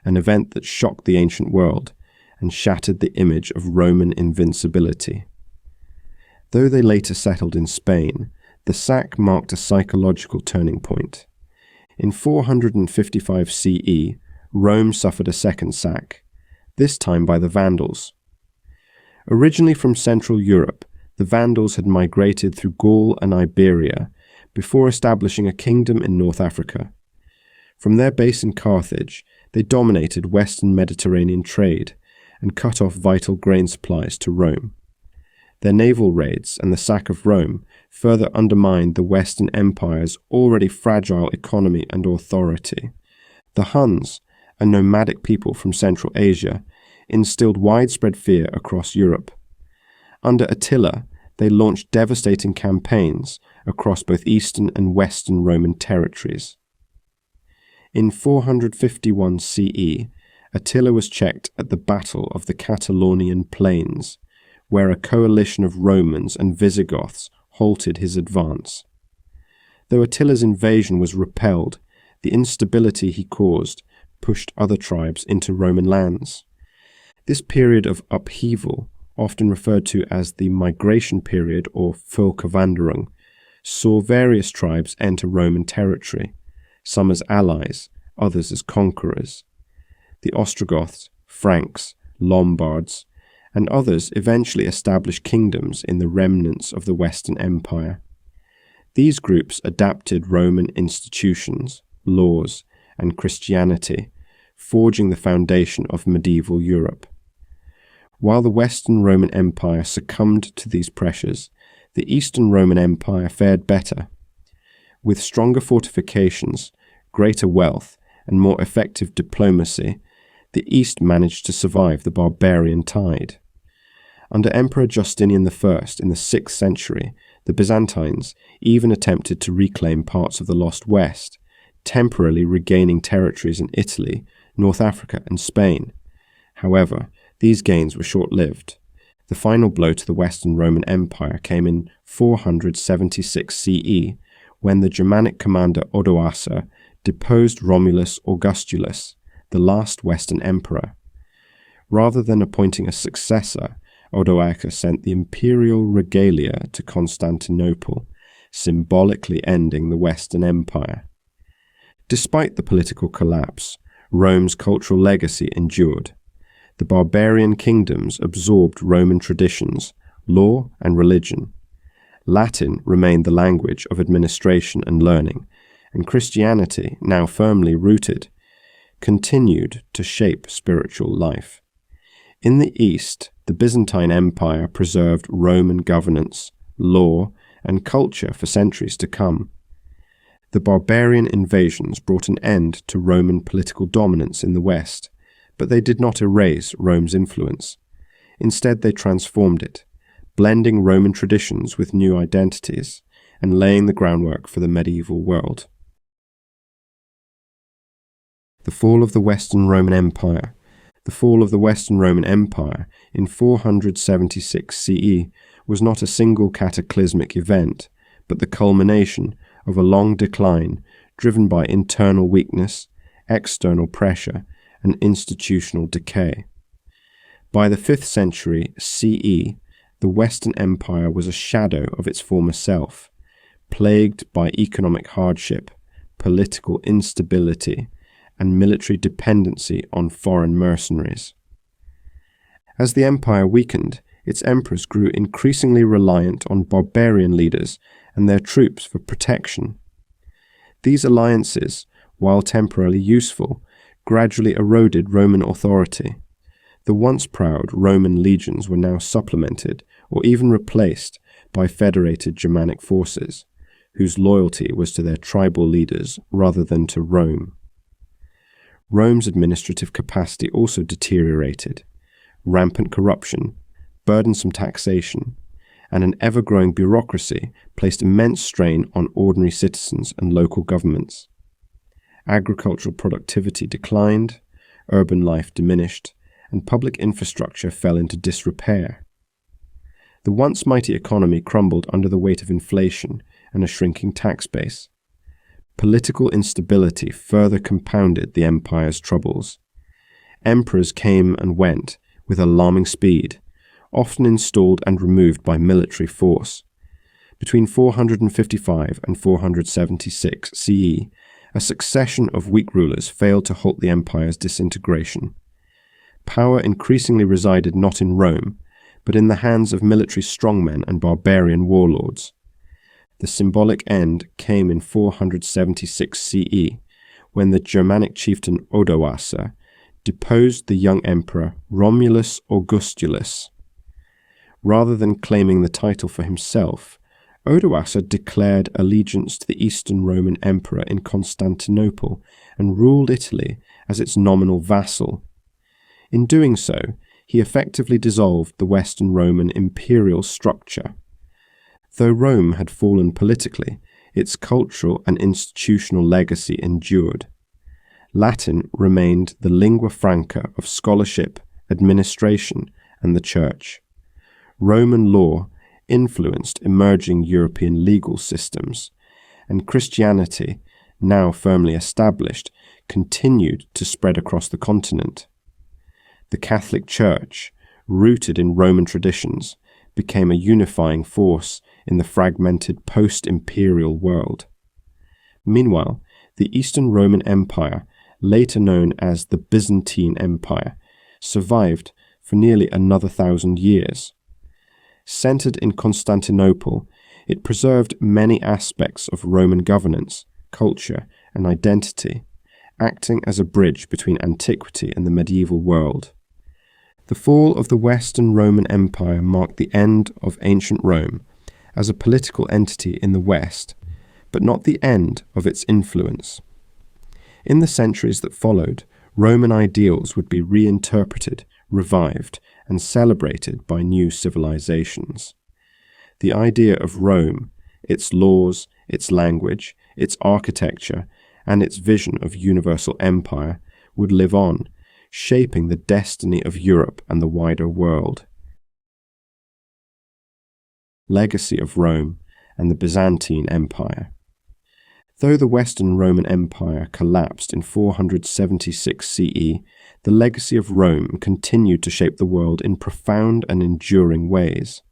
an event that shocked the ancient world and shattered the image of Roman invincibility. Though they later settled in Spain, the sack marked a psychological turning point. In 455 CE, Rome suffered a second sack, this time by the Vandals. Originally from Central Europe, the Vandals had migrated through Gaul and Iberia before establishing a kingdom in North Africa. From their base in Carthage, they dominated Western Mediterranean trade and cut off vital grain supplies to Rome. Their naval raids and the sack of Rome further undermined the Western Empire's already fragile economy and authority. The Huns, a nomadic people from Central Asia, instilled widespread fear across Europe. Under Attila, they launched devastating campaigns across both Eastern and Western Roman territories. In 451 CE, Attila was checked at the Battle of the Catalonian Plains, where a coalition of Romans and Visigoths halted his advance. Though Attila's invasion was repelled, the instability he caused pushed other tribes into Roman lands. This period of upheaval, often referred to as the migration period or Völkerwanderung, saw various tribes enter Roman territory, some as allies, others as conquerors. The Ostrogoths, Franks, Lombards, and others eventually established kingdoms in the remnants of the Western Empire. These groups adapted Roman institutions, laws, and Christianity, forging the foundation of medieval Europe. While the Western Roman Empire succumbed to these pressures, the Eastern Roman Empire fared better. With stronger fortifications, greater wealth, and more effective diplomacy, the East managed to survive the barbarian tide. Under Emperor Justinian I in the 6th century, the Byzantines even attempted to reclaim parts of the lost West, temporarily regaining territories in Italy, North Africa, and Spain. However, these gains were short-lived. The final blow to the Western Roman Empire came in 476 CE, when the Germanic commander Odoacer deposed Romulus Augustulus, the last Western emperor. Rather than appointing a successor, Odoacer sent the imperial regalia to Constantinople, symbolically ending the Western Empire. Despite the political collapse, Rome's cultural legacy endured. The barbarian kingdoms absorbed Roman traditions, law and religion. Latin remained the language of administration and learning, and Christianity, now firmly rooted, continued to shape spiritual life. In the East, the Byzantine Empire preserved Roman governance, law, and culture for centuries to come. The barbarian invasions brought an end to Roman political dominance in the West, but they did not erase Rome's influence. Instead, they transformed it, blending Roman traditions with new identities and laying the groundwork for the medieval world. The fall of the Western Roman Empire. The fall of the Western Roman Empire in 476 CE was not a single cataclysmic event, but the culmination of a long decline driven by internal weakness, external pressure, and institutional decay. By the 5th century CE, the Western Empire was a shadow of its former self, plagued by economic hardship, political instability, and military dependency on foreign mercenaries. As the empire weakened, its emperors grew increasingly reliant on barbarian leaders and their troops for protection. These alliances, while temporarily useful, gradually eroded Roman authority. The once proud Roman legions were now supplemented or even replaced by federated Germanic forces, whose loyalty was to their tribal leaders rather than to Rome. Rome's administrative capacity also deteriorated. Rampant corruption, burdensome taxation, and an ever-growing bureaucracy placed immense strain on ordinary citizens and local governments. Agricultural productivity declined, urban life diminished, and public infrastructure fell into disrepair. The once mighty economy crumbled under the weight of inflation and a shrinking tax base. Political instability further compounded the empire's troubles. Emperors came and went with alarming speed, often installed and removed by military force. Between 455 and 476 CE, a succession of weak rulers failed to halt the empire's disintegration. Power increasingly resided not in Rome, but in the hands of military strongmen and barbarian warlords. The symbolic end came in 476 CE, when the Germanic chieftain Odoacer deposed the young emperor Romulus Augustulus. Rather than claiming the title for himself, Odoacer declared allegiance to the Eastern Roman Emperor in Constantinople and ruled Italy as its nominal vassal. In doing so, he effectively dissolved the Western Roman imperial structure. Though Rome had fallen politically, its cultural and institutional legacy endured. Latin remained the lingua franca of scholarship, administration, and the church. Roman law influenced emerging European legal systems, and Christianity, now firmly established, continued to spread across the continent. The Catholic Church, rooted in Roman traditions, became a unifying force in the fragmented post-imperial world. Meanwhile, the Eastern Roman Empire, later known as the Byzantine Empire, survived for nearly another 1,000 years. Centered in Constantinople, it preserved many aspects of Roman governance, culture, and identity, acting as a bridge between antiquity and the medieval world. The fall of the Western Roman Empire marked the end of ancient Rome as a political entity in the West, but not the end of its influence. In the centuries that followed, Roman ideals would be reinterpreted, revived, and celebrated by new civilizations. The idea of Rome, its laws, its language, its architecture, and its vision of universal empire would live on, shaping the destiny of Europe and the wider world. Legacy of Rome and the Byzantine Empire. Though the Western Roman Empire collapsed in 476 CE, the legacy of Rome continued to shape the world in profound and enduring ways.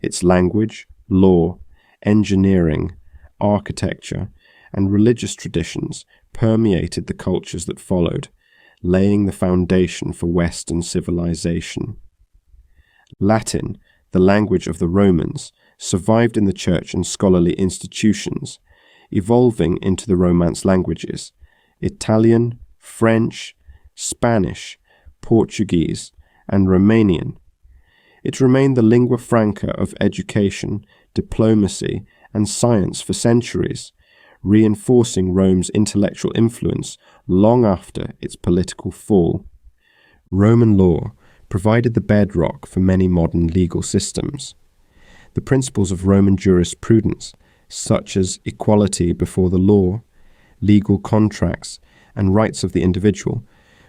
Its language, law, engineering, architecture, and religious traditions permeated the cultures that followed, laying the foundation for Western civilization. Latin, the language of the Romans, survived in the church and scholarly institutions, evolving into the Romance languages: Italian, French, Spanish, Portuguese, and Romanian. It remained the lingua franca of education, diplomacy, and science for centuries, reinforcing Rome's intellectual influence long after its political fall. Roman law provided the bedrock for many modern legal systems. The principles of Roman jurisprudence, such as equality before the law, legal contracts, and rights of the individual,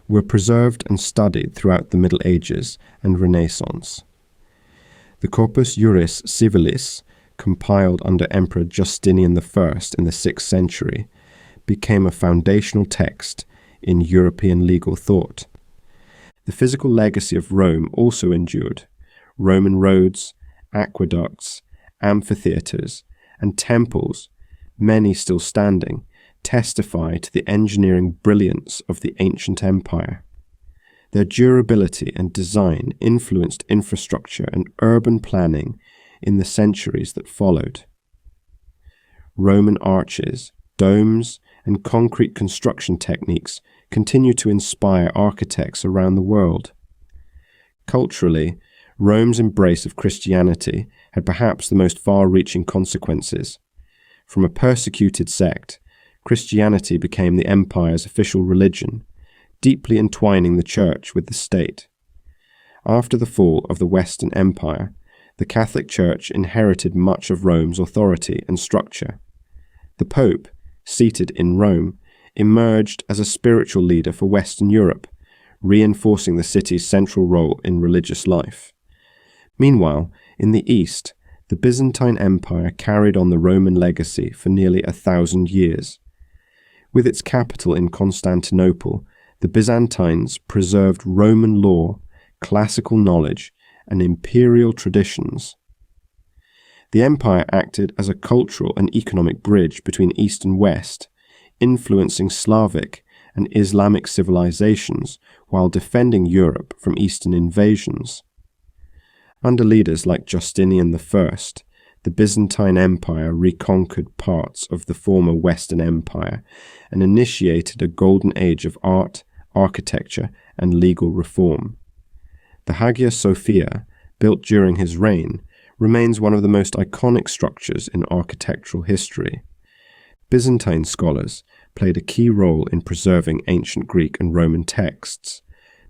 were preserved and studied throughout the Middle Ages and Renaissance. The Corpus Juris Civilis, compiled under Emperor Justinian I in the 6th century, became a foundational text in European legal thought. The physical legacy of Rome also endured. Roman roads, aqueducts, amphitheatres, and temples, many still standing, testify to the engineering brilliance of the ancient empire. Their durability and design influenced infrastructure and urban planning in the centuries that followed. Roman arches, domes, and concrete construction techniques continue to inspire architects around the world. Culturally, Rome's embrace of Christianity had perhaps the most far-reaching consequences. From a persecuted sect, Christianity became the empire's official religion, deeply entwining the church with the state. After the fall of the Western Empire, the Catholic Church inherited much of Rome's authority and structure. The Pope, seated in Rome, emerged as a spiritual leader for Western Europe, reinforcing the city's central role in religious life. Meanwhile, in the East, the Byzantine Empire carried on the Roman legacy for nearly 1,000 years. With its capital in Constantinople, the Byzantines preserved Roman law, classical knowledge, and imperial traditions. The empire acted as a cultural and economic bridge between East and West, influencing Slavic and Islamic civilizations while defending Europe from Eastern invasions. Under leaders like Justinian I, the Byzantine Empire reconquered parts of the former Western Empire and initiated a golden age of art, architecture, and legal reform. The Hagia Sophia, built during his reign, remains one of the most iconic structures in architectural history. Byzantine scholars played a key role in preserving ancient Greek and Roman texts,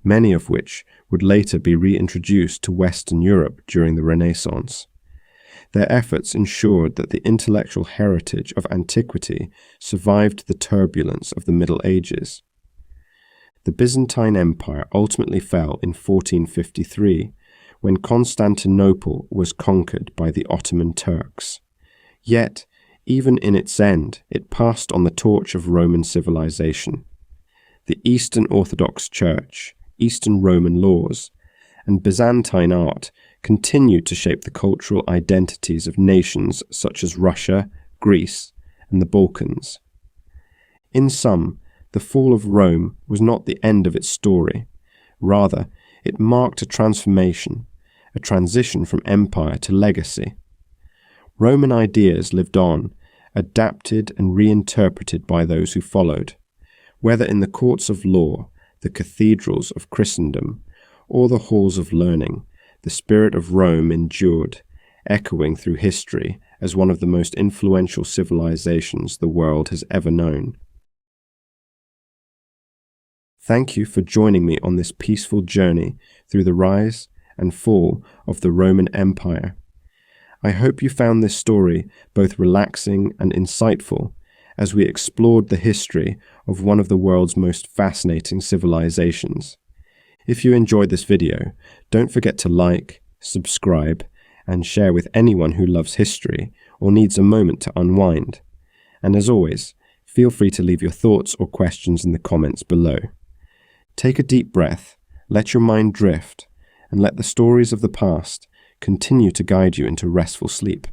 many of which would later be reintroduced to Western Europe during the Renaissance. Their efforts ensured that the intellectual heritage of antiquity survived the turbulence of the Middle Ages. The Byzantine Empire ultimately fell in 1453, when Constantinople was conquered by the Ottoman Turks. Yet, even in its end, it passed on the torch of Roman civilization. The Eastern Orthodox Church, Eastern Roman laws, and Byzantine art continued to shape the cultural identities of nations such as Russia, Greece, and the Balkans. In sum, the fall of Rome was not the end of its story. Rather, it marked a transformation, a transition from empire to legacy. Roman ideas lived on, adapted and reinterpreted by those who followed, whether in the courts of law, the cathedrals of Christendom, or the halls of learning. The spirit of Rome endured, echoing through history as one of the most influential civilizations the world has ever known. Thank you for joining me on this peaceful journey through the rise and fall of the Roman Empire. I hope you found this story both relaxing and insightful as we explored the history of one of the world's most fascinating civilizations. If you enjoyed this video, don't forget to like, subscribe, and share with anyone who loves history or needs a moment to unwind. And as always, feel free to leave your thoughts or questions in the comments below. Take a deep breath, let your mind drift, and let the stories of the past continue to guide you into restful sleep.